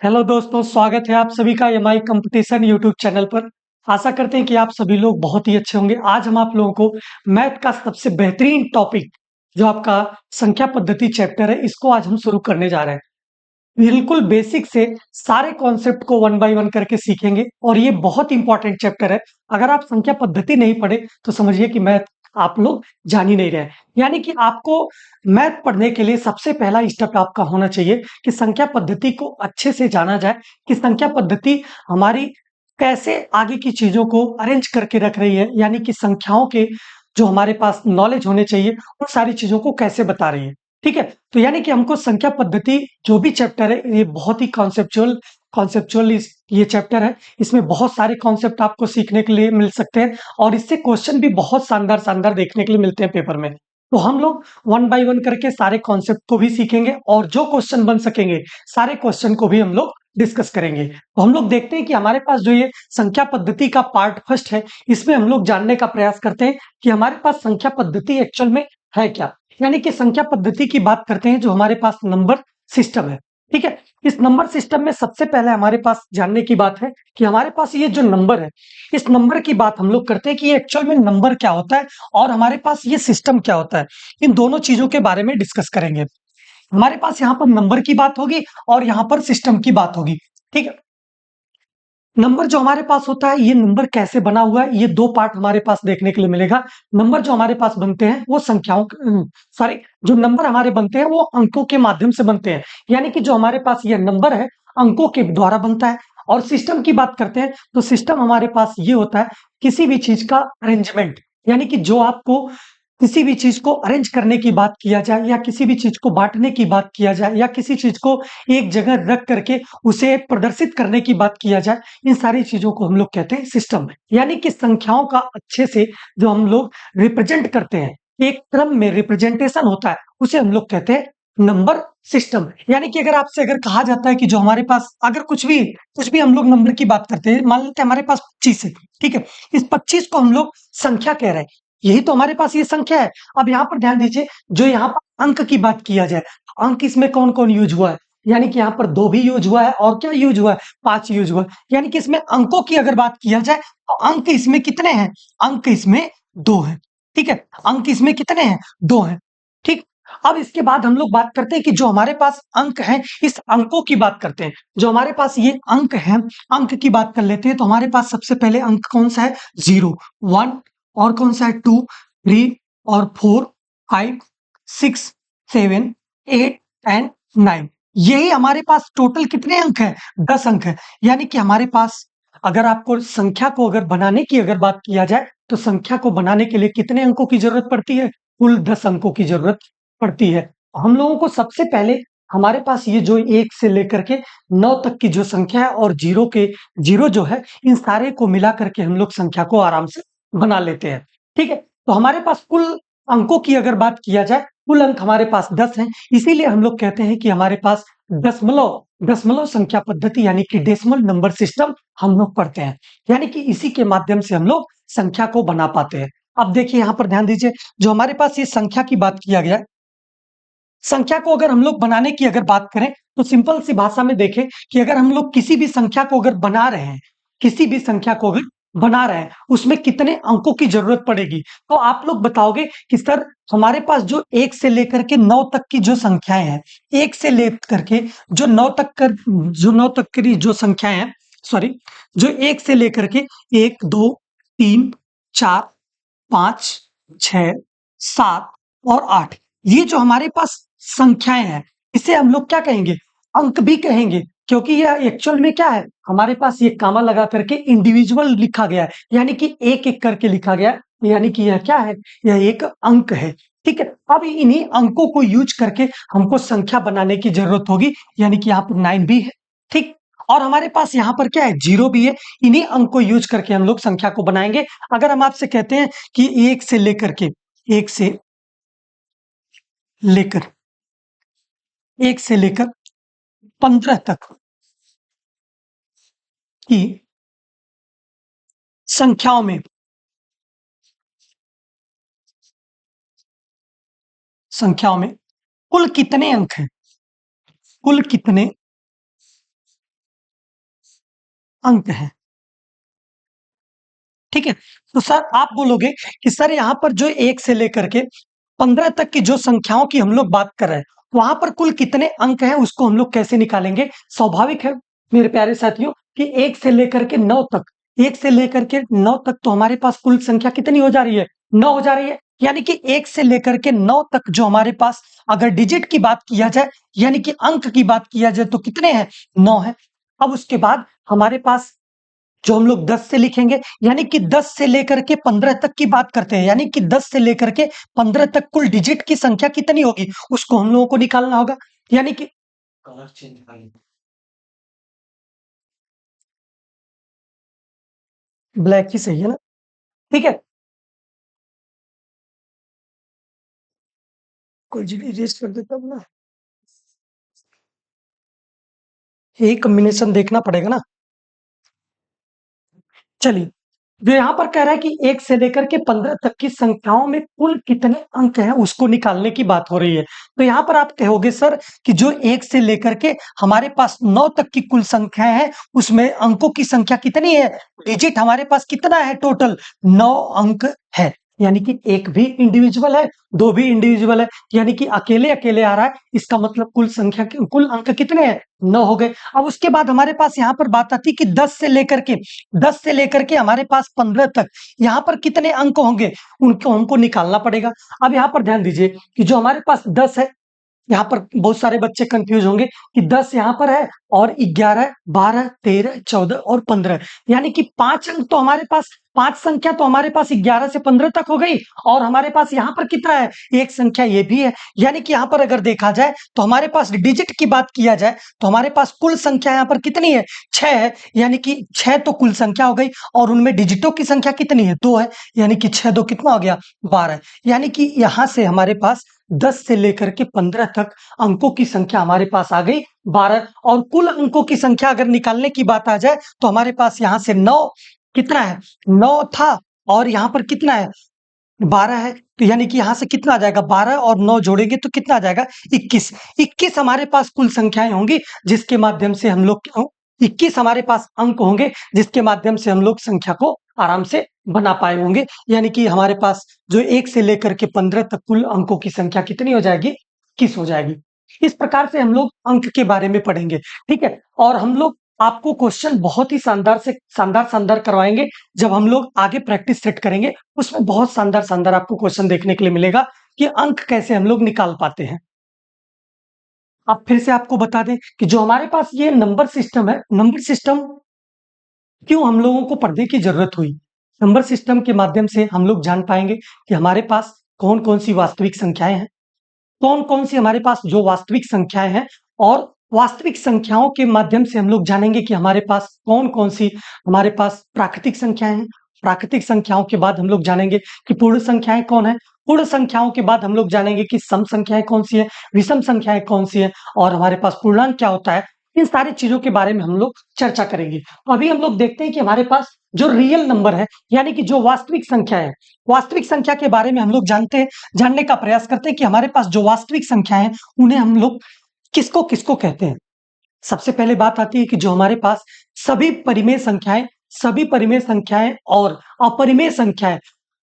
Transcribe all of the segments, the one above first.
Hello दोस्तों, स्वागत है आप सभी का एमआई कंपटीशन यूट्यूब चैनल पर। आशा करते हैं कि आप सभी लोग बहुत ही अच्छे होंगे। आज हम आप लोगों को मैथ का सबसे बेहतरीन टॉपिक जो आपका संख्या पद्धति चैप्टर है, इसको आज हम शुरू करने जा रहे हैं। बिल्कुल बेसिक से सारे कॉन्सेप्ट को वन बाय वन करके सीखेंगे और ये बहुत इंपॉर्टेंट चैप्टर है। अगर आप संख्या पद्धति नहीं पढ़े तो समझिए कि मैथ आप लोग जान ही नहीं रहे। यानी कि आपको मैथ पढ़ने के लिए सबसे पहला स्टेप आपका होना चाहिए कि संख्या पद्धति को अच्छे से जाना जाए कि संख्या पद्धति हमारी कैसे आगे की चीजों को अरेंज करके रख रही है, यानी कि संख्याओं के जो हमारे पास नॉलेज होने चाहिए उन सारी चीजों को कैसे बता रही है। ठीक है, तो यानी कि हमको संख्या पद्धति जो भी चैप्टर है ये बहुत ही कॉन्सेप्चुअल कॉन्सेप्चुअल ये चैप्टर है। इसमें बहुत सारे कॉन्सेप्ट आपको सीखने के लिए मिल सकते हैं और इससे क्वेश्चन भी बहुत शानदार शानदार देखने के लिए मिलते हैं पेपर में। तो हम लोग वन बाय वन करके सारे कॉन्सेप्ट को भी सीखेंगे और जो क्वेश्चन बन सकेंगे सारे क्वेश्चन को भी हम लोग डिस्कस करेंगे। तो हम लोग देखते हैं कि हमारे पास जो ये संख्या पद्धति का पार्ट फर्स्ट है, इसमें हम लोग जानने का प्रयास करते हैं कि हमारे पास संख्या पद्धति एक्चुअल में है क्या। यानी कि संख्या पद्धति की बात करते हैं जो हमारे पास नंबर सिस्टम है। ठीक है, इस नंबर सिस्टम में सबसे पहले हमारे पास जानने की बात है कि हमारे पास ये जो नंबर है, इस नंबर की बात हम लोग करते हैं कि ये एक्चुअल में नंबर क्या होता है और हमारे पास ये सिस्टम क्या होता है। इन दोनों चीजों के बारे में डिस्कस करेंगे। हमारे पास यहाँ पर नंबर की बात होगी और यहाँ पर सिस्टम की बात होगी। ठीक है, नंबर जो हमारे पास होता है, ये नंबर कैसे बना हुआ है, ये दो पार्ट हमारे पास देखने के लिए मिलेगा। नंबर जो हमारे पास बनते हैं वो संख्याओं सॉरी, जो नंबर हमारे बनते हैं वो अंकों के माध्यम से बनते हैं। यानी कि जो हमारे पास ये नंबर है अंकों के द्वारा बनता है। और सिस्टम की बात करते हैं तो सिस्टम हमारे पास ये होता है किसी भी चीज का अरेंजमेंट। यानी कि जो आपको किसी भी चीज को अरेंज करने की बात किया जाए या किसी भी चीज को बांटने की बात किया जाए या किसी चीज को एक जगह रख करके उसे प्रदर्शित करने की बात किया जाए, इन सारी चीजों को हम लोग कहते हैं सिस्टम। यानी कि संख्याओं का अच्छे से जो हम लोग रिप्रेजेंट करते हैं, एक क्रम में रिप्रेजेंटेशन होता है, उसे हम लोग कहते हैं नंबर सिस्टम। यानी कि अगर आपसे अगर कहा जाता है कि जो हमारे पास अगर कुछ भी हम लोग नंबर की बात करते हैं, मान लेते हैं हमारे पास 25 है। ठीक है, इस 25 को हम लोग संख्या कह रहे हैं, यही तो हमारे पास ये संख्या है। अब यहाँ पर ध्यान दीजिए, जो यहाँ पर अंक की बात किया जाए, अंक इसमें कौन कौन यूज हुआ है, यानी कि यहाँ पर 2 भी यूज हुआ है और क्या यूज हुआ है, 5 यूज हुआ है। यानी कि इसमें अंकों की अगर बात किया जाए तो अंक इसमें कितने हैं, अंक इसमें 2 हैं। ठीक है, अंक इसमें कितने हैं, 2 हैं। ठीक, अब इसके बाद हम लोग बात करते हैं कि जो हमारे पास अंक हैं, इस अंकों की बात करते हैं। जो हमारे पास ये अंक हैं, अंक की बात कर लेते हैं तो हमारे पास सबसे पहले अंक कौन सा है, 0, 1, और कौन सा है, 2, 3 और 4, 5, 6, 7, 8 एंड 9। यही हमारे पास टोटल कितने अंक हैं, 10 अंक है। यानी कि हमारे पास अगर आपको संख्या को अगर बनाने की अगर बात किया जाए तो संख्या को बनाने के लिए कितने अंकों की जरूरत पड़ती है, कुल 10 अंकों की जरूरत पड़ती है। हम लोगों को सबसे पहले हमारे पास ये जो 1 से लेकर के 9 तक की जो संख्या है और जीरो जो है, इन सारे को मिला करके हम लोग संख्या को आराम से बना लेते हैं। ठीक है, तो हमारे पास कुल अंकों की अगर बात किया जाए, कुल अंक हमारे पास 10 हैं। इसीलिए हम लोग कहते हैं कि हमारे पास दशमलव दशमलव संख्या पद्धति यानी कि डेसिमल नंबर सिस्टम हम लोग पढ़ते हैं। यानी कि इसी के माध्यम से हम लोग संख्या को बना पाते हैं। अब देखिए यहाँ पर ध्यान दीजिए, जो हमारे पास ये संख्या की बात किया गया है, संख्या को अगर हम लोग बनाने की अगर बात करें तो सिंपल सी भाषा में देखें कि अगर हम लोग किसी भी संख्या को अगर बना रहे हैं, किसी भी संख्या को अगर बना रहे हैं, उसमें कितने अंकों की जरूरत पड़ेगी, तो आप लोग बताओगे कि सर हमारे पास जो 1 से लेकर के 9 तक की जो संख्याएं हैं, 1 से लेकर के जो 9 तक कर जो 9 तक की जो संख्याएं हैं, सॉरी, जो 1 से लेकर के 1, 2, 3, 4, 5, 6, 7 और 8, ये जो हमारे पास संख्याएं हैं, इसे हम लोग क्या कहेंगे, अंक भी कहेंगे। क्योंकि यह एक्चुअल में क्या है, हमारे पास ये कामा लगा करके इंडिविजुअल लिखा गया है, यानी कि एक एक करके लिखा गया है। यानी कि यह क्या है, यह एक अंक है। ठीक है, अब इन्हीं अंकों को यूज करके हमको संख्या बनाने की जरूरत होगी। यानी कि यहाँ पर 9 भी है। ठीक, और हमारे पास यहाँ पर क्या है, 0 भी है। इन्हीं अंक को यूज करके हम लोग संख्या को बनाएंगे। अगर हम आपसे कहते हैं कि 1 से लेकर 15 तक की संख्याओं में कुल कितने अंक हैं, कुल कितने अंक हैं। ठीक है, तो सर आप बोलोगे कि सर यहाँ पर जो 1 से लेकर के 15 तक की जो संख्याओं की हम लोग बात कर रहे हैं, वहां पर कुल कितने अंक हैं उसको हम लोग कैसे निकालेंगे? स्वाभाविक है मेरे प्यारे साथियों कि 1 से लेकर के 9 तक, 1 से लेकर के 9 तक तो हमारे पास कुल संख्या कितनी हो जा रही है? 9 हो जा रही है। यानी कि 1 से लेकर के 9 तक जो हमारे पास अगर डिजिट की बात किया जाए, यानी कि अंक की बात किया जाए तो कितने हैं? 9 है। अब उसके बाद हमारे पास जो हम लोग 10 से लिखेंगे, यानी कि 10 से लेकर के 15 तक की बात करते हैं, यानी कि 10 से लेकर के 15 तक कुल डिजिट की संख्या कितनी होगी उसको हम लोगों को निकालना होगा। यानी कि कलर चेंज ब्लैक ही सही है ना? ठीक है, कोई जी इरेज कर देता हूं ना, यही कॉम्बिनेशन देखना पड़ेगा ना। चलिए, जो यहाँ पर कह रहा है कि 1 से लेकर के 15 तक की संख्याओं में कुल कितने अंक हैं उसको निकालने की बात हो रही है। तो यहाँ पर आप कहोगे सर कि जो 1 से लेकर के हमारे पास 9 तक की कुल संख्याएँ हैं, उसमें अंकों की संख्या कितनी है? डिजिट हमारे पास कितना है टोटल? 9 अंक है। यानी कि 1 भी इंडिविजुअल है, 2 भी इंडिविजुअल है, यानी कि अकेले-अकेले आ रहा है। इसका मतलब कुल संख्या कुल अंक कितने हैं? 9 हो गए। अब उसके बाद हमारे पास यहाँ पर बात आती है कि 10 से लेकर के हमारे पास 15 तक यहाँ पर कितने अंक होंगे उनको हमको निकालना पड़ेगा। अब यहाँ पर ध्यान दीजिए कि जो हमारे पास 10 है, यहाँ पर बहुत सारे बच्चे कंफ्यूज होंगे कि 10 यहाँ पर है और 11, 12, 13, 14 और 15, यानी कि 5 अंक तो हमारे पास, 5 संख्या तो हमारे पास 11 से 15 तक हो गई और हमारे पास यहाँ पर कितना है? एक संख्या ये भी है। यानी कि यहाँ पर अगर देखा जाए तो हमारे पास डिजिट की बात किया जाए तो हमारे पास कुल संख्या यहाँ पर कितनी है? 6 है। यानी कि 6 तो कुल संख्या हो गई और उनमें डिजिटों की संख्या कितनी है? 2 है। यानी कि 6 2 कितना हो गया? 12। यानी कि यहाँ से हमारे पास 10 से लेकर के 15 तक अंकों की संख्या हमारे पास आ गई 12 और कुल अंकों की संख्या अगर निकालने की बात आ जाए तो हमारे पास यहाँ से 9 कितना है? 9 था और यहाँ पर कितना है? 12 है। तो यानी कि यहाँ से कितना आ जाएगा? 12 और 9 जोड़ेंगे तो कितना आ जाएगा? 21। 21 हमारे पास कुल संख्याएं होंगी जिसके माध्यम से हम लोग 21 हमारे पास अंक होंगे जिसके माध्यम से हम लोग संख्या को आराम से बना पाए होंगे। यानी कि हमारे पास जो 1 से लेकर के 15 तक कुल अंकों की संख्या कितनी हो जाएगी? 21 हो जाएगी। इस प्रकार से हम लोग अंक के बारे में पढ़ेंगे। ठीक है, और हम लोग आपको क्वेश्चन बहुत ही शानदार से शानदार करवाएंगे। जब हम लोग आगे प्रैक्टिस सेट करेंगे उसमें बहुत शानदार आपको क्वेश्चन देखने के लिए मिलेगा कि अंक कैसे हम लोग निकाल पाते हैं। अब फिर से आपको बता दें कि जो हमारे पास ये नंबर सिस्टम है, नंबर सिस्टम क्यों हम लोगों को पढ़ने की जरूरत हुई? नंबर सिस्टम के माध्यम से हम लोग जान पाएंगे कि हमारे पास कौन कौन सी वास्तविक संख्याएं हैं, कौन कौन सी हमारे पास जो वास्तविक संख्याएं हैं, और वास्तविक संख्याओं के माध्यम से हम लोग जानेंगे कि हमारे पास कौन कौन सी हमारे पास प्राकृतिक संख्याएं हैं। प्राकृतिक संख्याओं के बाद हम लोग जानेंगे कि पूर्ण संख्याएं कौन है। पूर्ण संख्याओं के बाद हम लोग जानेंगे कि सम संख्याएं कौन सी है, विषम संख्याएं कौन सी है, और हमारे पास पूर्णांक क्या होता है। इन सारी चीजों के बारे में हम लोग चर्चा करेंगे। तो अभी हम लोग देखते हैं कि हमारे पास जो रियल नंबर है, यानी कि जो वास्तविक संख्या है, वास्तविक संख्या के बारे में हम लोग जानने का प्रयास करते हैं कि हमारे पास जो वास्तविक संख्या है उन्हें हम लोग किसको किसको कहते हैं। सबसे पहले बात आती है कि जो हमारे पास सभी परिमेय संख्याएं और अपरिमेय संख्याएं,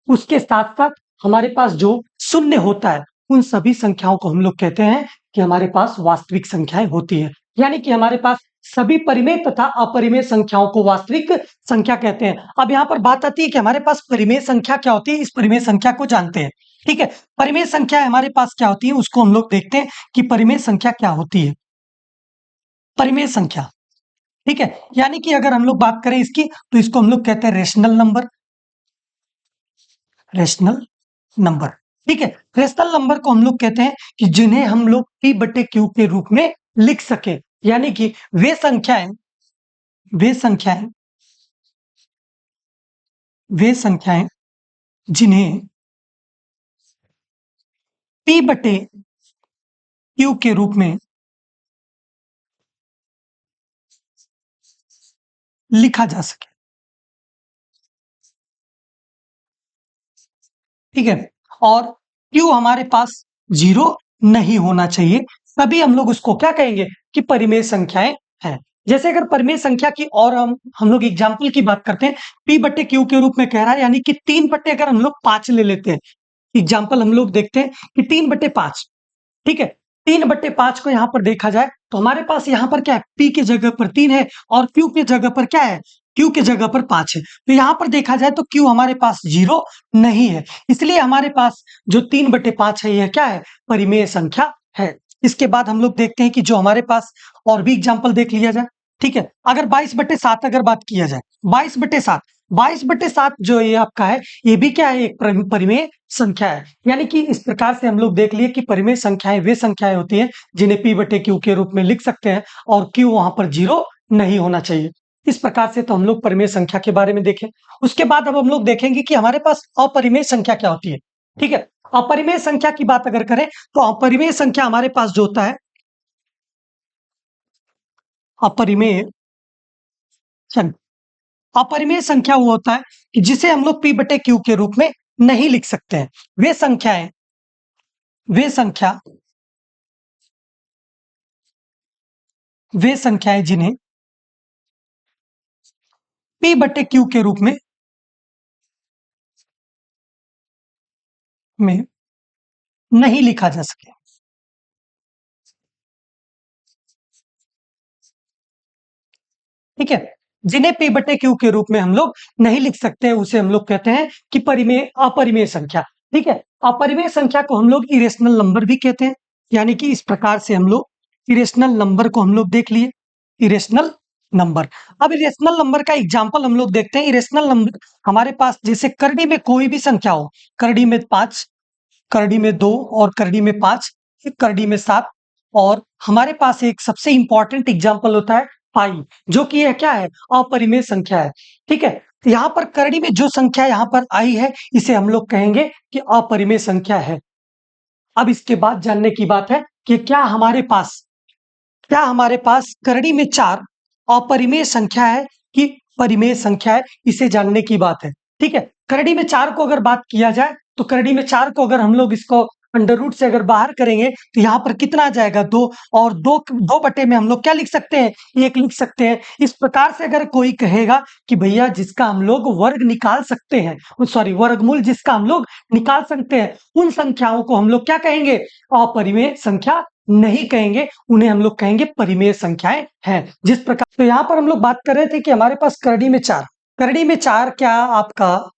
उसके साथ साथ हमारे पास जो शून्य होता है, उन सभी संख्याओं को हम लोग कहते हैं कि हमारे पास वास्तविक संख्याएं होती है। यानी कि हमारे पास सभी परिमेय तथा अपरिमेय संख्याओं को वास्तविक संख्या कहते हैं। अब यहाँ पर बात आती है कि हमारे पास परिमेय संख्या क्या होती है, इस परिमेय संख्या को जानते हैं। ठीक है, परिमेय संख्या हमारे पास क्या होती है उसको हम लोग देखते हैं कि परिमेय संख्या क्या होती है। परिमेय संख्या, ठीक है, यानी कि अगर हम लोग बात करें इसकी तो इसको हम लोग कहते हैं रेशनल नंबर। रेशनल नंबर, ठीक है, रेशनल नंबर को हम लोग कहते हैं कि जिन्हें हम लोग पी बटे क्यू के रूप में लिख सके। यानी कि वे संख्याएं वे संख्याएं जिन्हें पी बटे क्यू के रूप में लिखा जा सके। ठीक है, और क्यू हमारे पास जीरो नहीं होना चाहिए, तभी हम लोग उसको क्या कहेंगे कि परिमेय संख्याएं हैं। जैसे अगर परिमेय संख्या की और हम लोग एग्जाम्पल की बात करते हैं, पी बट्टे क्यू के रूप में कह रहा है, यानी कि 3 बट्टे अगर हम लोग 5 ले लेते हैं, एग्जाम्पल हम लोग देखते हैं कि 3 बट्टे 5, ठीक है। 3 बट्टे 5 को यहाँ पर देखा जाए तो हमारे पास यहाँ पर क्या है, पी की जगह पर 3 है और क्यू की जगह पर क्या है, क्यू की जगह पर 5 है। तो यहाँ पर देखा जाए तो क्यू हमारे पास 0 नहीं है, इसलिए हमारे पास जो 3 बट्टे 5 है यह क्या है, परिमेय संख्या है। इसके बाद हम लोग देखते हैं कि जो हमारे पास और भी एग्जाम्पल देख लिया जाए, ठीक है। अगर 22/7 अगर बात किया जाए, 22/7, 22/7 जो ये आपका है, ये भी क्या है, एक परिमेय संख्या है। यानी कि इस प्रकार से हम लोग देख लिए कि परिमेय संख्याएं वे संख्याएं होती हैं जिन्हें p बटे क्यू के रूप में लिख सकते हैं और q वहां पर 0 नहीं होना चाहिए। इस प्रकार से तो हम लोग परिमेय संख्या के बारे में देखें। उसके बाद अब हम लोग देखेंगे कि हमारे पास अपरिमेय संख्या क्या होती है, ठीक है। अपरिमेय संख्या की बात अगर करें तो अपरिमेय संख्या हमारे पास जो होता है, अपरिमेय अपरिमेय संख्या वो होता है कि जिसे हम लोग p बटे क्यू के रूप में नहीं लिख सकते हैं। वे संख्याएं जिन्हें p बटे क्यू के रूप में नहीं लिखा जा सके, ठीक है। जिन्हें p बटे क्यू के रूप में हम लोग नहीं लिख सकते, उसे हम लोग कहते हैं कि अपरिमेय संख्या, ठीक है। अपरिमेय संख्या को हम लोग इरेशनल नंबर भी कहते हैं। यानी कि इस प्रकार से हम लोग इरेशनल नंबर को हम लोग देख लिए, इरेशनल नंबर। अब इरेशनल नंबर का एग्जाम्पल हम लोग देखते हैं। इरेशनल नंबर हमारे पास जैसे करड़ी में कोई भी संख्या हो, करड़ी में 5, करड़ी में 2 और करड़ी में 5, करड़ी में 7, और हमारे पास एक सबसे इंपॉर्टेंट एग्जाम्पल होता है पाई, जो कि यह क्या है, अपरिमेय संख्या है, ठीक है। तो यहाँ पर करड़ी में जो संख्या यहाँ पर आई है, इसे हम लोग कहेंगे कि अपरिमेय संख्या है। अब इसके बाद जानने की बात है कि क्या हमारे पास करड़ी में 4 अपरिमेय संख्या है कि परिमेय संख्या है, इसे जानने की बात है, ठीक है। करड़ी में 4 को अगर बात किया जाए तो करड़ी में 4 को अगर हम लोग इसको अंडर रूट से अगर बाहर करेंगे तो यहाँ पर कितना आ जाएगा, 2, और 2 बटे में हम लोग क्या लिख सकते हैं, 1 लिख सकते हैं। इस प्रकार से अगर कोई कहेगा कि भैया जिसका हम लोग वर्ग निकाल सकते हैं, सॉरी वर्गमूल जिसका हम लोग निकाल सकते हैं, उन संख्याओं को हम लोग क्या कहेंगे, अपरिमेय संख्या नहीं कहेंगे, उन्हें हम लोग कहेंगे परिमेय संख्याएं हैं। जिस प्रकार, तो यहाँ पर हम लोग बात कर रहे थे कि हमारे पास करड़ी में 4 क्या आपका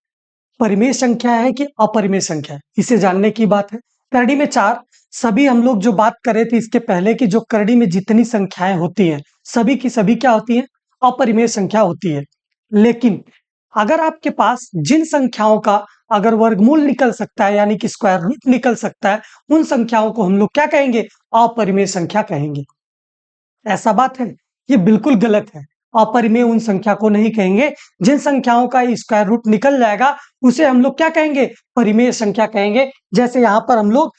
परिमेय संख्या है कि अपरिमेय संख्या है, इसे जानने की बात है। करड़ी में 4 सभी हम लोग जो बात कर रहे थे इसके पहले कि जो करड़ी में जितनी संख्याएं होती हैं सभी की सभी क्या होती हैं, अपरिमेय संख्या होती है। लेकिन अगर आपके पास जिन संख्याओं का अगर वर्गमूल निकल सकता है, यानी कि स्क्वायर रूट निकल सकता है, उन संख्याओं को हम लोग क्या कहेंगे, अपरिमेय संख्या कहेंगे। ऐसा बात है, ये बिल्कुल गलत है। अपरिमेय उन संख्या को नहीं कहेंगे जिन संख्याओं का स्क्वायर रूट निकल जाएगा, उसे हम लोग क्या कहेंगे, परिमेय संख्या कहेंगे। जैसे यहाँ पर हम लोग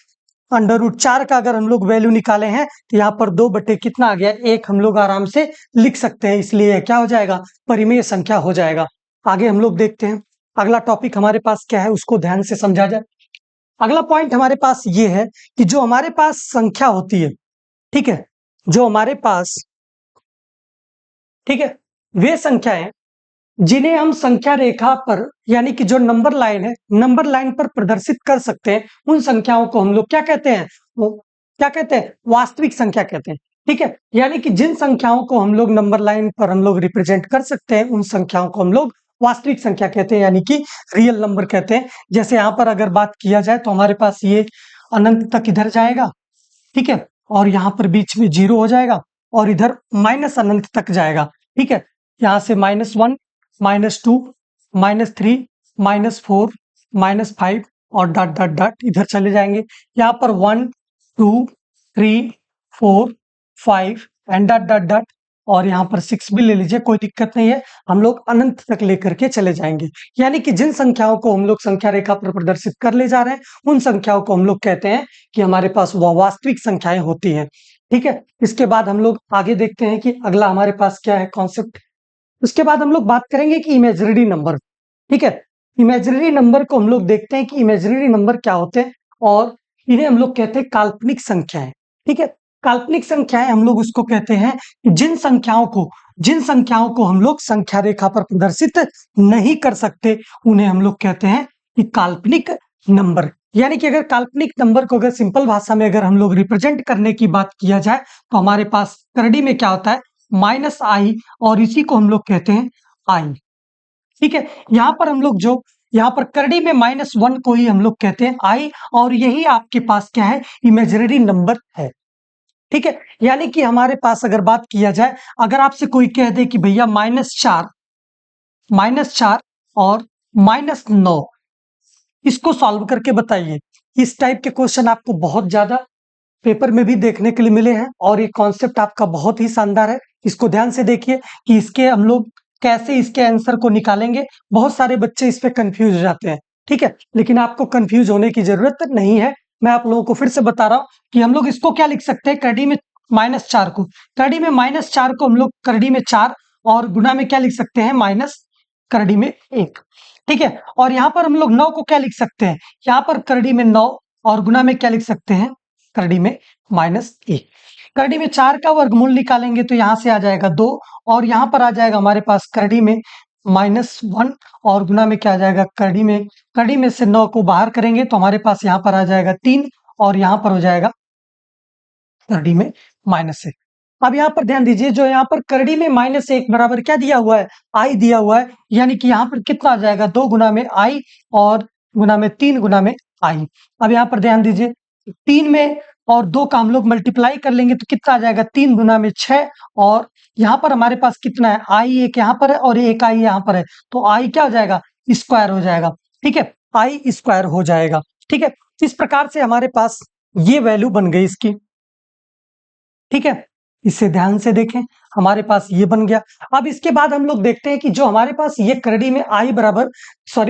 अंडर रूट 4 का अगर हम लोग वैल्यू निकाले हैं तो यहाँ पर 2 बटे कितना आ गया, 1 हम लोग आराम से लिख सकते हैं, इसलिए क्या हो जाएगा, परिमेय संख्या हो जाएगा। आगे हम लोग देखते हैं अगला टॉपिक हमारे पास क्या है, उसको ध्यान से समझा जाए। अगला पॉइंट हमारे पास ये है कि जो हमारे पास संख्या होती है, ठीक है, जो हमारे पास, ठीक है, वे संख्याएं जिन्हें हम संख्या रेखा पर, यानी कि जो नंबर लाइन है, नंबर लाइन पर प्रदर्शित कर सकते हैं, उन संख्याओं को हम लोग क्या कहते हैं, वो क्या कहते हैं, वास्तविक संख्या कहते हैं, ठीक है। यानी कि जिन संख्याओं को हम लोग नंबर लाइन पर हम लोग रिप्रेजेंट कर सकते हैं, उन संख्याओं को हम लोग वास्तविक संख्या कहते हैं, यानी कि रियल नंबर कहते हैं। जैसे यहाँ पर अगर बात किया जाए तो हमारे पास ये अनंत तक इधर जाएगा, ठीक है, और यहाँ पर बीच में 0 हो जाएगा और इधर माइनस अनंत तक जाएगा, ठीक है। यहाँ से -1, -2, -3, -4, -5 और डॉट डॉट डॉट इधर चले जाएंगे। यहाँ पर 1, 2, 3, 4, 5 एंड डॉट डॉट डॉट, और यहाँ पर 6 भी ले लीजिए, कोई दिक्कत नहीं है, हम लोग अनंत तक लेकर के चले जाएंगे। यानी कि जिन संख्याओं को हम लोग संख्या रेखा पर प्रदर्शित कर ले जा रहे हैं, उन संख्याओं को हम लोग कहते हैं कि हमारे पास वह वास्तविक संख्याएं होती हैं, ठीक है। इसके बाद हम लोग आगे देखते हैं कि अगला हमारे पास क्या है कॉन्सेप्ट। उसके बाद हम लोग बात करेंगे कि इमेजिनरी नंबर, ठीक है। इमेजिनरी नंबर को हम लोग देखते हैं कि इमेजिनरी नंबर क्या होते हैं, और इन्हें हम लोग कहते हैं काल्पनिक संख्याएं, ठीक है। काल्पनिक संख्याएं हम लोग उसको कहते हैं कि जिन संख्याओं को हम लोग संख्या रेखा पर प्रदर्शित नहीं कर सकते, उन्हें हम लोग कहते हैं कि काल्पनिक नंबर। यानी कि अगर काल्पनिक नंबर को अगर सिंपल भाषा में अगर हम लोग रिप्रेजेंट करने की बात किया जाए तो हमारे पास करड़ी में क्या होता है, -i, और इसी को हम लोग कहते हैं आई। ठीक है, यहाँ पर हम लोग जो यहाँ पर करड़ी में -1 को ही हम लोग कहते हैं आई, और यही आपके पास क्या है, इमेजिनरी नंबर है। ठीक है, यानी कि हमारे पास अगर बात किया जाए, अगर आपसे कोई कह दे कि भैया -4 और -9 इसको सॉल्व करके बताइए, इस टाइप के क्वेश्चन आपको बहुत ज्यादा पेपर में भी देखने के लिए मिले हैं, और ये कॉन्सेप्ट आपका बहुत ही शानदार है। इसको ध्यान से देखिए कि इसके हम लोग कैसे इसके आंसर को निकालेंगे। बहुत सारे बच्चे इस पे कंफ्यूज हो जाते हैं, ठीक है, लेकिन आपको कंफ्यूज होने की जरूरत नहीं है। मैं आप लोगों को फिर से बता रहा हूं कि हम लोग इसको क्या लिख सकते हैं, करड़ी में -4 को, करड़ी में -4 को हम लोग करड़ी में 4 और गुना में क्या लिख सकते हैं, माइनस करड़ी में 1। ठीक है, और यहाँ पर हम लोग 9 को क्या लिख सकते हैं, यहाँ पर करड़ी में 9 और गुना में क्या लिख सकते हैं, करड़ी में -1। करड़ी में 4 का वर्गमूल निकालेंगे तो यहाँ से आ जाएगा 2, और यहाँ पर आ जाएगा हमारे पास करड़ी में -1 और गुना में क्या आ जाएगा, करड़ी में से 9 को बाहर करेंगे तो हमारे पास यहाँ पर आ जाएगा 3, और यहाँ पर हो जाएगा करड़ी में -1। अब यहाँ पर ध्यान दीजिए, जो यहाँ पर करड़ी में -1 बराबर क्या दिया हुआ है, आई दिया हुआ है, यानी कि यहाँ पर कितना आ जाएगा, 2 गुना में आई और गुना में 3 गुना में आई। अब यहाँ पर ध्यान दीजिए, 3 में और 2 का हम लोग मल्टीप्लाई कर लेंगे तो कितना आ जाएगा, 3 गुना में 6, और यहाँ पर हमारे पास कितना है, आई एक यहाँ पर है और एक आई यहाँ पर है, तो आई क्या हो जाएगा, स्क्वायर हो जाएगा। ठीक है, आई स्क्वायर हो जाएगा। ठीक है, इस प्रकार से हमारे पास ये वैल्यू बन गई इसकी। ठीक है, इसे ध्यान से देखें, हमारे पास ये बन गया। अब इसके बाद हम लोग देखते हैं कि जो हमारे पास ये करड़ी में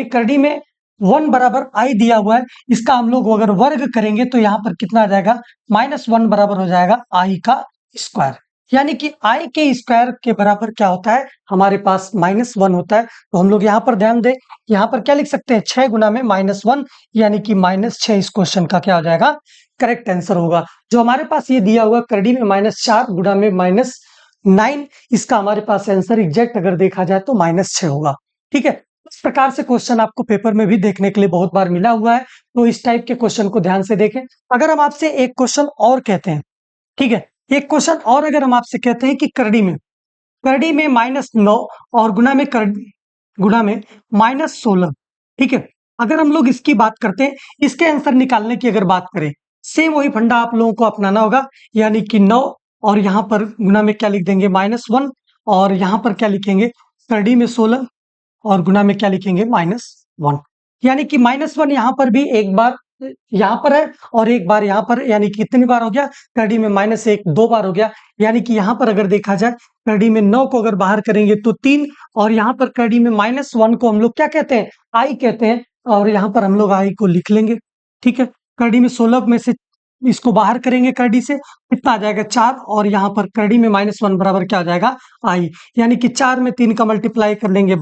करड़ी में 1 बराबर आई दिया हुआ है, इसका हम लोग अगर वर्ग करेंगे तो यहाँ पर कितना आ जाएगा, -1 बराबर हो जाएगा आई का स्क्वायर। यानी कि आई के स्क्वायर के बराबर क्या होता है, हमारे पास -1 होता है। तो हम लोग यहाँ पर ध्यान दें, यहाँ पर क्या लिख सकते हैं, 6 गुना में -1, यानी कि -6 इस क्वेश्चन का क्या हो जाएगा, करेक्ट आंसर होगा। जो हमारे पास ये दिया हुआ करड़ी में -4 गुना में -9, इसका हमारे पास आंसर एग्जैक्ट अगर देखा जाए तो -6 होगा। ठीक है, इस प्रकार से क्वेश्चन आपको पेपर में भी देखने के लिए बहुत बार मिला हुआ है, तो इस टाइप के क्वेश्चन को ध्यान से देखें। अगर हम आपसे एक क्वेश्चन और कहते हैं, ठीक है, एक क्वेश्चन और अगर हम आपसे कहते हैं कि करड़ी में -9 और गुना में -16, ठीक है, अगर हम लोग इसकी बात करते हैं, इसके आंसर निकालने की अगर बात करें, सेम वही फंडा आप लोगों को अपनाना होगा, यानी कि 9 और यहाँ पर गुना में क्या लिख देंगे, -1, और यहाँ पर क्या लिखेंगे, करड़ी में 16 और गुना में क्या लिखेंगे, -1। यानी कि -1 यहाँ पर भी एक बार यहाँ पर है और एक बार यहाँ पर, यानी कि कितनी बार हो गया, करड़ी में -1 2 बार हो गया। यानी कि यहाँ पर अगर देखा जाए, करड़ी में 9 को अगर बाहर करेंगे तो 3, और यहाँ पर करड़ी में -1 को हम लोग क्या कहते हैं, आई कहते हैं, और यहाँ पर हम लोग आई को लिख लेंगे। ठीक है, करड़ी में 16 में से इसको बाहर करेंगे करड़ी से, कितना आ जाएगा, 4, और यहाँ पर करड़ी में -1 बराबर क्या आ जाएगा, आई। यानी कि 4 में 3 का मल्टीप्लाई कर लेंगे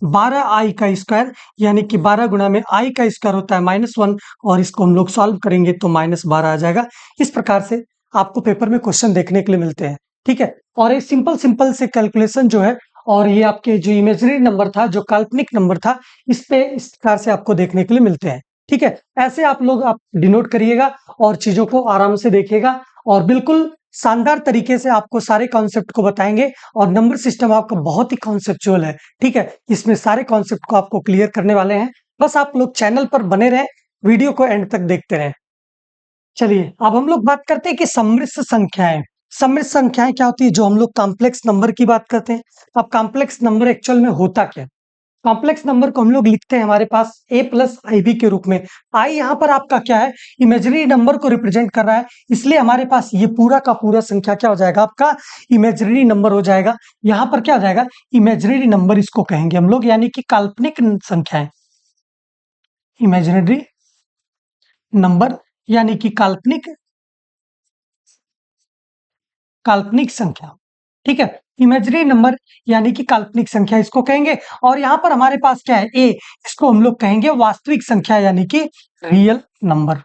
12 आई का स्क्वायर, यानी कि 12 गुना में आई का स्क्वायर होता है -1, और इसको हम लोग सॉल्व करेंगे तो -12 आ जाएगा। इस प्रकार से आपको पेपर में क्वेश्चन देखने के लिए मिलते हैं। ठीक है, और एक सिंपल से कैलकुलेशन जो है, और ये आपके जो इमेजिनरी नंबर था, जो काल्पनिक नंबर था, इस प्रकार से आपको देखने के लिए मिलते हैं। ठीक है, ऐसे आप डिनोट करिएगा और चीजों को आराम से देखिएगा, और बिल्कुल शानदार तरीके से आपको सारे कॉन्सेप्ट को बताएंगे, और नंबर सिस्टम आपका बहुत ही कॉन्सेप्चुअल है। ठीक है, इसमें सारे कॉन्सेप्ट को आपको क्लियर करने वाले हैं। बस आप लोग चैनल पर बने रहें, वीडियो को एंड तक देखते रहें। चलिए, अब हम लोग बात करते हैं कि सम्मिश्र संख्याएं। सम्मिश्र संख्याएं क्या होती है, जो हम लोग कॉम्प्लेक्स नंबर की बात करते हैं। अब कॉम्प्लेक्स नंबर एक्चुअल में होता क्या है, कॉम्प्लेक्स नंबर को हम लोग लिखते हैं हमारे पास a प्लस आई बी के रूप में। आई यहाँ पर आपका क्या है, इमेजिनरी नंबर को रिप्रेजेंट कर रहा है, इसलिए हमारे पास ये पूरा का पूरा संख्या क्या हो जाएगा, आपका इमेजिनरी नंबर हो जाएगा। यहाँ पर क्या हो जाएगा, इमेजिनरी नंबर इसको कहेंगे हम लोग, यानी कि काल्पनिक संख्याएं, इमेजिनरी नंबर, यानी कि काल्पनिक संख्या। ठीक है, इमेजिनरी नंबर यानी कि काल्पनिक संख्या इसको कहेंगे। और यहाँ पर हमारे पास क्या है, ए, इसको हम लोग कहेंगे वास्तविक संख्या, यानी कि रियल नंबर।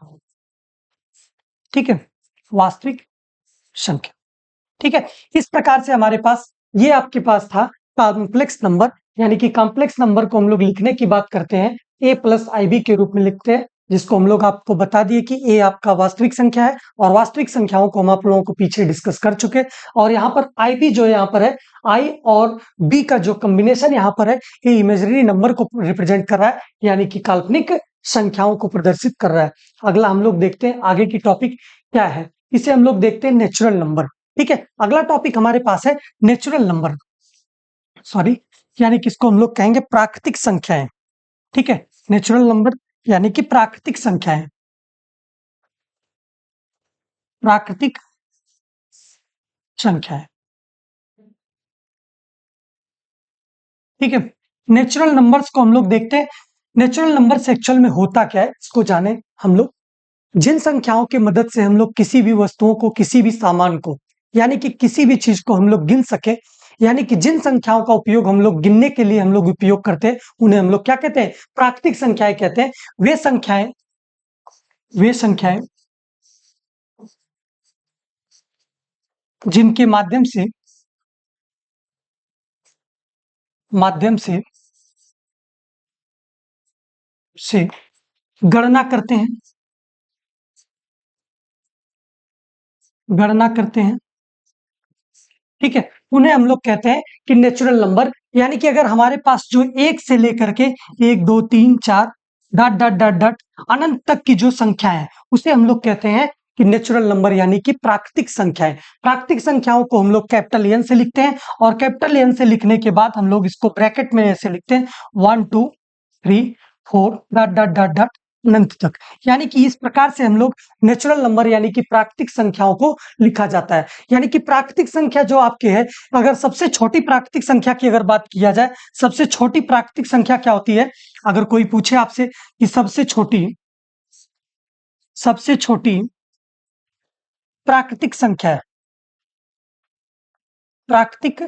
ठीक है, वास्तविक संख्या। ठीक है, इस प्रकार से हमारे पास ये आपके पास था कॉम्प्लेक्स नंबर, यानी कि कॉम्प्लेक्स नंबर को हम लोग लिखने की बात करते हैं a प्लस IB के रूप में लिखते हैं, जिसको हम लोग आपको बता दिए कि a आपका वास्तविक संख्या है और वास्तविक संख्याओं को हम आप लोगों को पीछे डिस्कस कर चुके। और यहाँ पर IB जो यहाँ पर है, I और B का जो कॉम्बिनेशन यहाँ पर है, ये इमेजिनरी नंबर को रिप्रेजेंट कर रहा है, यानी कि काल्पनिक संख्याओं को प्रदर्शित कर रहा है। अगला हम लोग देखते हैं आगे की टॉपिक क्या है, इसे हम लोग देखते हैं नेचुरल नंबर। ठीक है, अगला टॉपिक हमारे पास है नेचुरल नंबर, सॉरी, यानी कि इसको हम लोग कहेंगे प्राकृतिक संख्याएं। ठीक है, नेचुरल नंबर यानी कि प्राकृतिक संख्याएं, प्राकृतिक संख्याएं। ठीक है, नेचुरल नंबर्स को हम लोग देखते हैं। नेचुरल नंबर्स एक्चुअल में होता क्या है, इसको जाने हम लोग। जिन संख्याओं की मदद से हम लोग किसी भी वस्तुओं को, किसी भी सामान को, यानी कि किसी भी चीज को हम लोग गिन सके, यानी कि जिन संख्याओं का उपयोग हम लोग गिनने के लिए हम लोग उपयोग करते हैं, उन्हें हम लोग क्या कहते हैं, प्राकृतिक संख्याएं कहते हैं। वे संख्याएं जिनके माध्यम से गणना करते हैं, गणना करते हैं। ठीक है, उन्हें हम लोग कहते हैं कि नेचुरल नंबर, यानी कि अगर हमारे पास जो एक से लेकर के 1 2 3 4 डॉट डॉट डॉट डॉट अनंत तक की जो संख्या है, उसे हम लोग कहते हैं कि नेचुरल नंबर, यानी कि प्राकृतिक संख्याएं। प्राकृतिक संख्याओं को हम लोग कैपिटल एन से लिखते हैं, और कैपिटल एन से लिखने के बाद हम लोग इसको ब्रैकेट में ऐसे लिखते हैं 1 2 3 4 डॉट डॉट डॉट डॉट अनंत तक, यानी कि इस प्रकार से हम लोग नेचुरल नंबर यानी कि प्राकृतिक संख्याओं को लिखा जाता है। यानी कि प्राकृतिक संख्या जो आपके है, अगर सबसे छोटी प्राकृतिक संख्या की अगर बात किया जाए, सबसे छोटी प्राकृतिक संख्या क्या होती है, अगर कोई पूछे आपसे कि सबसे छोटी प्राकृतिक संख्या है, प्राकृतिक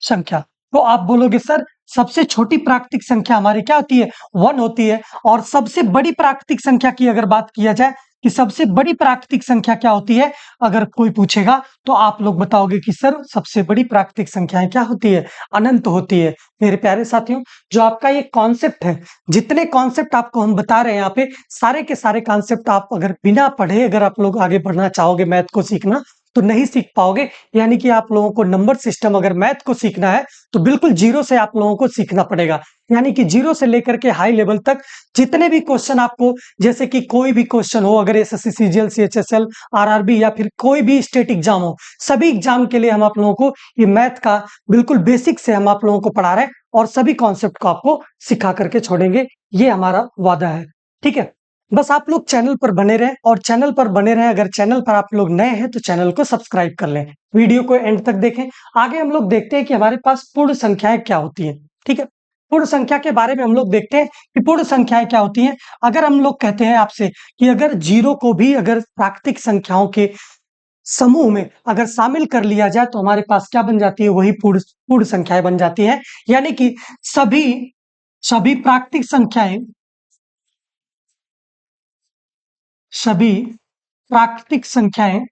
संख्या, तो आप बोलोगे सर सबसे छोटी प्राकृतिक संख्या हमारी क्या होती है, 1 होती है। और सबसे बड़ी प्राकृतिक संख्या की अगर बात किया जाए कि सबसे बड़ी प्राकृतिक संख्या क्या होती है, अगर कोई पूछेगा तो आप लोग बताओगे कि सर सबसे बड़ी प्राकृतिक संख्याएं क्या होती है, अनंत होती है। मेरे प्यारे साथियों, जो आपका ये कॉन्सेप्ट है, जितने कॉन्सेप्ट आपको हम बता रहे हैं यहाँ पे, सारे के सारे कॉन्सेप्ट आप अगर बिना पढ़े अगर आप लोग आगे बढ़ना चाहोगे, मैथ को सीखना, तो नहीं सीख पाओगे। यानी कि आप लोगों को नंबर सिस्टम अगर मैथ को सीखना है तो बिल्कुल जीरो से आप लोगों को सीखना पड़ेगा। यानी कि जीरो से लेकर के हाई लेवल तक जितने भी क्वेश्चन आपको, जैसे कि कोई भी क्वेश्चन हो, अगर एसएससी सीजीएल सीएचएसएल आरआरबी या फिर कोई भी स्टेट एग्जाम हो, सभी एग्जाम के लिए हम आप लोगों को ये मैथ का बिल्कुल बेसिक से हम आप लोगों को पढ़ा रहे हैं, और सभी कॉन्सेप्ट को आपको सिखा करके छोड़ेंगे, ये हमारा वादा है। ठीक है, बस आप लोग चैनल पर बने रहें, और चैनल पर बने रहें। अगर चैनल पर आप लोग नए हैं तो चैनल को सब्सक्राइब कर लें, वीडियो को एंड तक देखें। आगे हम लोग देखते हैं कि हमारे पास पूर्ण संख्याएं क्या होती है। ठीक है, पूर्ण संख्या के बारे में हम लोग देखते हैं कि पूर्ण संख्याएं क्या होती हैं। अगर हम लोग कहते हैं आपसे कि अगर जीरो को भी अगर प्राकृतिक संख्याओं के समूह में अगर शामिल कर लिया जाए तो हमारे पास क्या बन जाती है, वही पूर्ण पूर्ण संख्याएं बन जाती हैं। यानी कि सभी सभी प्राकृतिक संख्याएं सभी प्राकृतिक संख्याएं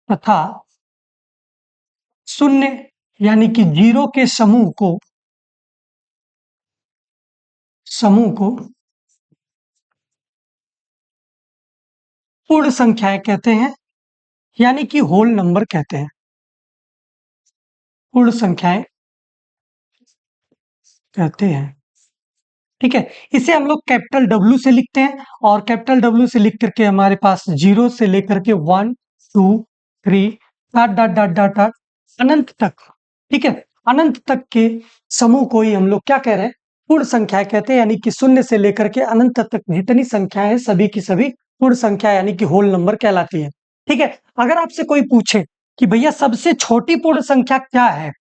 तथा शून्य यानी कि जीरो के समूह को पूर्ण संख्याएं कहते हैं, यानी कि होल नंबर कहते हैं, पूर्ण संख्याएं कहते हैं। ठीक है, इसे हम लोग कैपिटल डब्ल्यू से लिखते हैं, और कैपिटल डब्ल्यू से लिख करके हमारे पास जीरो से लेकर के 1 2 3 dot dot dot dot dot अनंत तक, ठीक है, अनंत तक के समूह को ही हम लोग क्या कह रहे हैं, पूर्ण संख्याएं कहते हैं। यानी कि शून्य से लेकर के अनंत तक जितनी संख्याएं हैं, सभी की सभी पूर्ण संख्या यानी कि होल नंबर कहलाती है। ठीक है, अगर आपसे कोई पूछे कि भैया सबसे छोटी पूर्ण संख्या क्या है,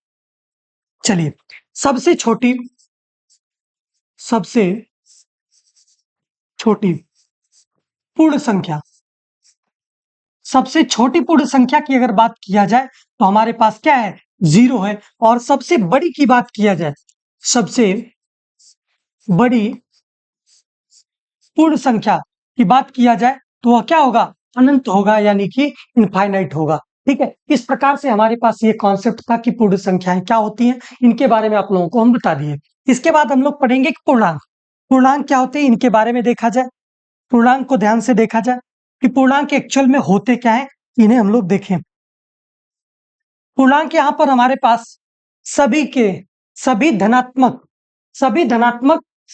चलिए, सबसे छोटी सबसे छोटी पूर्ण संख्या, सबसे छोटी पूर्ण संख्या की अगर बात किया जाए तो हमारे पास क्या है, जीरो है। और सबसे बड़ी की बात किया जाए, सबसे बड़ी पूर्ण संख्या की बात किया जाए तो वह क्या होगा, अनंत होगा, यानी कि इनफाइनाइट होगा। ठीक है, इस प्रकार से हमारे पास ये कॉन्सेप्ट था कि पूर्ण संख्याएं क्या होती हैं, इनके बारे में आप लोगों को हम बता दिए। इसके बाद हम लोग पढ़ेंगे कि पूर्णांक। पूर्णांक क्या होते हैं, इनके बारे में देखा जाए। पूर्णांक को ध्यान से देखा जाए कि पूर्णांक एक्चुअल में होते क्या है, इन्हें हम लोग देखें। पूर्णांक यहां पर हमारे पास सभी के सभी धनात्मक,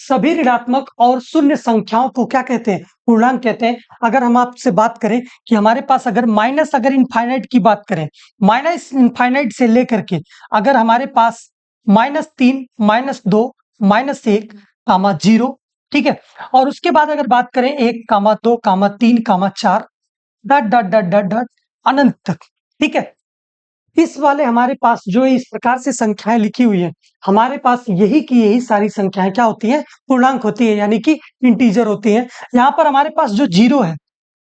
सभी ऋणात्मक और शून्य संख्याओं को क्या कहते हैं, पूर्णांक कहते हैं। अगर हम आपसे बात करें कि हमारे पास अगर माइनस, अगर इनफाइनाइट की बात करें, माइनस इनफाइनाइट से लेकर के अगर हमारे पास -3, -2, -1, -0, ठीक है, और उसके बाद अगर बात करें 1, 2, 3, 4, dot dot dot dot dot अनंत तक, ठीक है, इस वाले हमारे पास जो इस प्रकार से संख्याएं लिखी हुई है, हमारे पास यही की यही सारी संख्याएं क्या होती हैं, पूर्णांक होती है, यानी कि इंटीजर होती हैं। यहां पर हमारे पास जो जीरो है,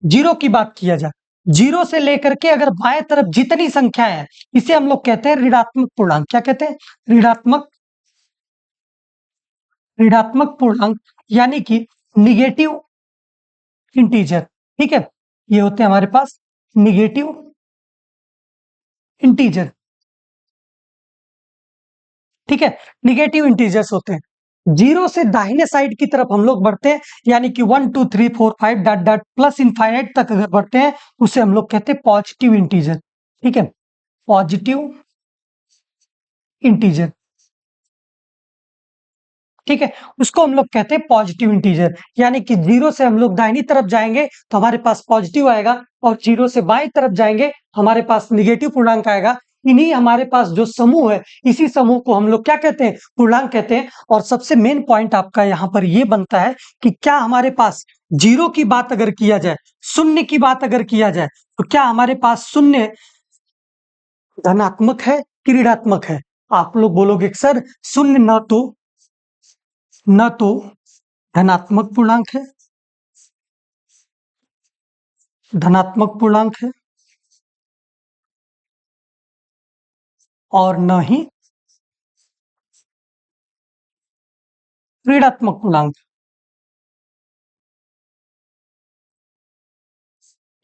जीरो की बात किया जाए, जीरो से लेकर के अगर बाएं तरफ जितनी संख्याएं हैं, इसे हम लोग कहते हैं ऋणात्मक पूर्णांक। क्या कहते हैं, ऋणात्मक ऋणात्मक पूर्णांक, यानी कि निगेटिव इंटीजर। ठीक है, ये होते हैं हमारे पास निगेटिव इंटीजर। ठीक है, निगेटिव इंटीजर्स होते हैं। जीरो से दाहिने साइड की तरफ हम लोग बढ़ते हैं, यानी कि 1 2 3 4 5 डॉट डॉट प्लस इनफाइनाइट तक अगर बढ़ते हैं, उसे हम लोग कहते हैं पॉजिटिव इंटीजर। ठीक है, पॉजिटिव इंटीजर। ठीक है, उसको हम लोग कहते हैं पॉजिटिव इंटीजर, यानी कि जीरो से हम लोग दाहिनी तरफ जाएंगे तो हमारे पास पॉजिटिव आएगा, और जीरो से बाईं तरफ जाएंगे हमारे पास निगेटिव पूर्णांक आएगा। इन्हीं हमारे पास जो समूह है, इसी समूह को हम लोग क्या कहते हैं, पूर्णांक कहते हैं। और सबसे मेन पॉइंट आपका यहाँ पर ये बनता है कि क्या हमारे पास जीरो की बात अगर किया जाए, शून्य की बात अगर किया जाए, तो क्या हमारे पास शून्य धनात्मक है कि ऋणात्मक है? आप लोग बोलोगे सर शून्य न तो धनात्मक पूर्णांक है, धनात्मक पूर्णांक है, और न ही ऋणात्मक पूर्णांक।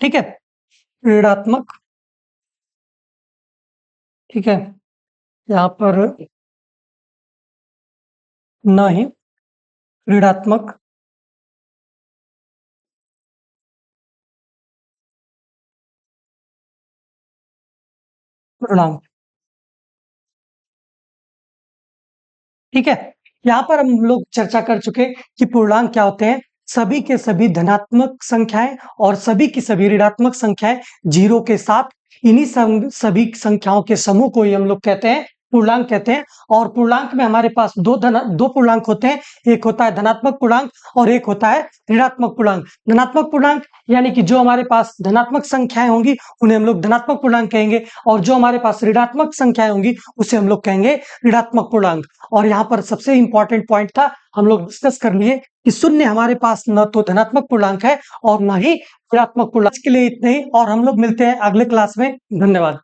ठीक है, ऋणात्मक, ठीक है, यहां पर न ही ऋणात्मक पूर्णांक। ठीक है, यहां पर हम लोग चर्चा कर चुके कि पूर्णांक क्या होते हैं। सभी के सभी धनात्मक संख्याएं और सभी की सभी ऋणात्मक संख्याएं जीरो के साथ, इन्हीं सभी संख्याओं के समूह को ही हम लोग कहते हैं पूर्णांक कहते हैं। और पूर्णांक में हमारे पास दो पूर्णांक होते हैं, एक होता है धनात्मक पूर्णांक और एक होता है ऋणात्मक पूर्णांक। धनात्मक पूर्णांक यानी कि जो हमारे पास धनात्मक संख्याएं होंगी उन्हें हम लोग धनात्मक पूर्णांक कहेंगे, और जो हमारे पास ऋणात्मक संख्याएं होंगी उसे हम लोग कहेंगे ऋणात्मक पूर्णांक। और यहाँ पर सबसे इंपॉर्टेंट पॉइंट था, हम लोग डिस्कस कर लिए कि शून्य हमारे पास न तो धनात्मक पूर्णांक है और न ही ऋणात्मक पूर्णांक। के लिए इतने ही, और हम लोग मिलते हैं अगले क्लास में। धन्यवाद।